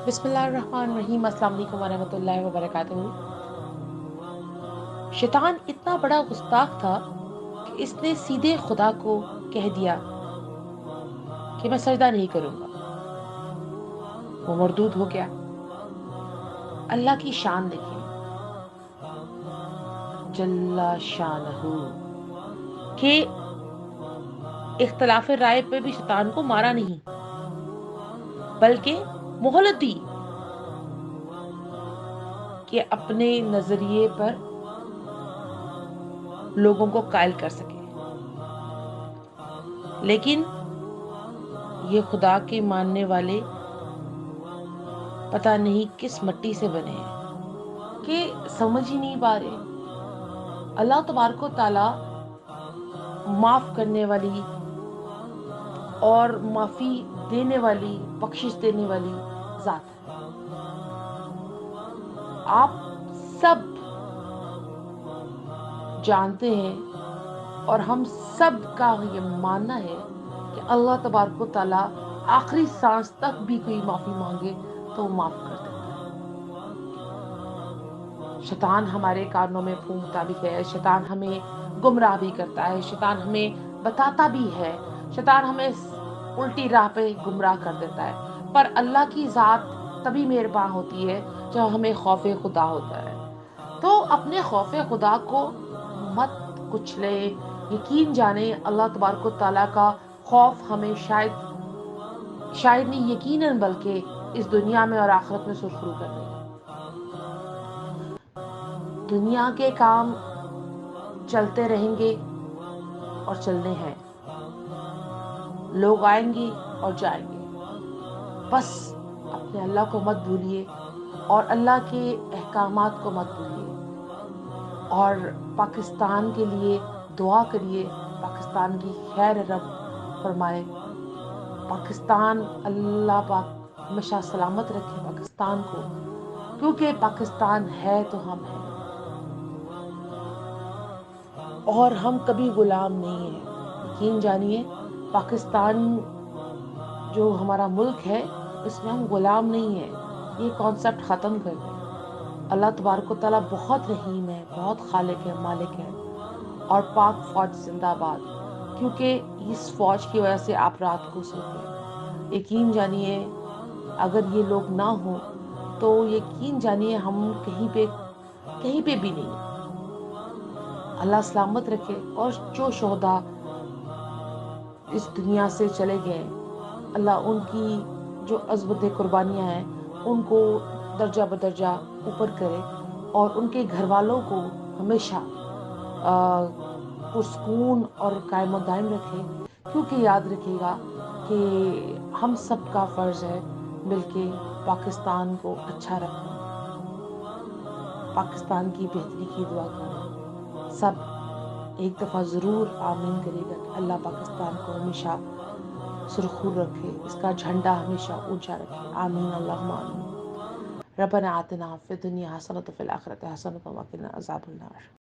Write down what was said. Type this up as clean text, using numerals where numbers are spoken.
بسم اللہ الرحمن الرحیم۔ السلام علیکم ورحمۃ اللہ وبرکاتہ۔ شیطان اتنا بڑا گستاخ تھا کہ اس نے سیدھے خدا کو کہہ دیا کہ میں سجدہ نہیں کروں گا۔ وہ مردود ہو گیا۔ اللہ کی شان دیکھیں، جل شانہ، کہ اختلاف رائے پہ بھی شیطان کو مارا نہیں بلکہ مہلت دی کہ اپنے نظریے پر لوگوں کو قائل کر سکے۔ لیکن یہ خدا کے ماننے والے پتہ نہیں کس مٹی سے بنے ہیں کہ سمجھ ہی نہیں پا رہے۔ اللہ تبارک و تعالی معاف کرنے والی اور معافی دینے والی، بخشش دینے والی ذات ہے۔ آپ سب جانتے ہیں اور ہم سب کا یہ ماننا ہے کہ اللہ تبارک و تعالی آخری سانس تک بھی کوئی معافی مانگے تو وہ معاف کر دیتا ہے۔ شیطان ہمارے کانوں میں پھونکتا بھی ہے، شیطان ہمیں گمراہ بھی کرتا ہے، شیطان ہمیں بتاتا بھی ہے، شیطان ہمیں الٹی راہ پہ گمراہ کر دیتا ہے، پر اللہ کی ذات تبھی مہربان ہوتی ہے جب ہمیں خوف خدا ہوتا ہے۔ تو اپنے خوف خدا کو مت کچلے، یقین جانے اللہ تبارک و تعالیٰ کا خوف ہمیں شاید نہیں یقیناً بلکہ اس دنیا میں اور آخرت میں سرخرو کر دے گا۔ دنیا کے کام چلتے رہیں گے اور چلنے ہیں، لوگ آئیں گے اور جائیں گے، بس اپنے اللہ کو مت بھولیے اور اللہ کے احکامات کو مت بھولیے، اور پاکستان کے لیے دعا کریے، پاکستان کی خیر رب فرمائے، پاکستان اللہ پاک ہمیشہ سلامت رکھے پاکستان کو، کیونکہ پاکستان ہے تو ہم ہیں اور ہم کبھی غلام نہیں ہیں۔ یقین جانیے، پاکستان جو ہمارا ملک ہے اس میں ہم غلام نہیں ہیں، یہ کانسیپٹ ختم کر دیں۔ اللہ تبارک و تعالیٰ بہت رحیم ہے، بہت خالق ہے، مالک ہے، اور پاک فوج زندہ باد، کیونکہ اس فوج کی وجہ سے آپ رات کو سوتے ہیں۔ یقین جانیے اگر یہ لوگ نہ ہوں تو یقین جانیے ہم کہیں پہ بھی نہیں۔ اللہ سلامت رکھے، اور جو شہداء اس دنیا سے چلے گئے، اللہ ان کی جو عظمت قربانیاں ہیں ان کو درجہ بدرجہ اوپر کرے، اور ان کے گھر والوں کو ہمیشہ پرسکون اور قائم و دائم رکھے، کیونکہ یاد رکھے گا کہ ہم سب کا فرض ہے مل کے پاکستان کو اچھا رکھنا، پاکستان کی بہتری کی دعا کرنا۔ سب ایک دفعہ ضرور آمین کرے گا کہ اللہ پاکستان کو ہمیشہ سرخرو رکھے، اس کا جھنڈا ہمیشہ اونچا رکھے۔ آمین اللہم آمین۔ ربنا آتنا فی الدنیا حسنۃ وفی الآخرۃ حسنۃ وقنا عذاب النار۔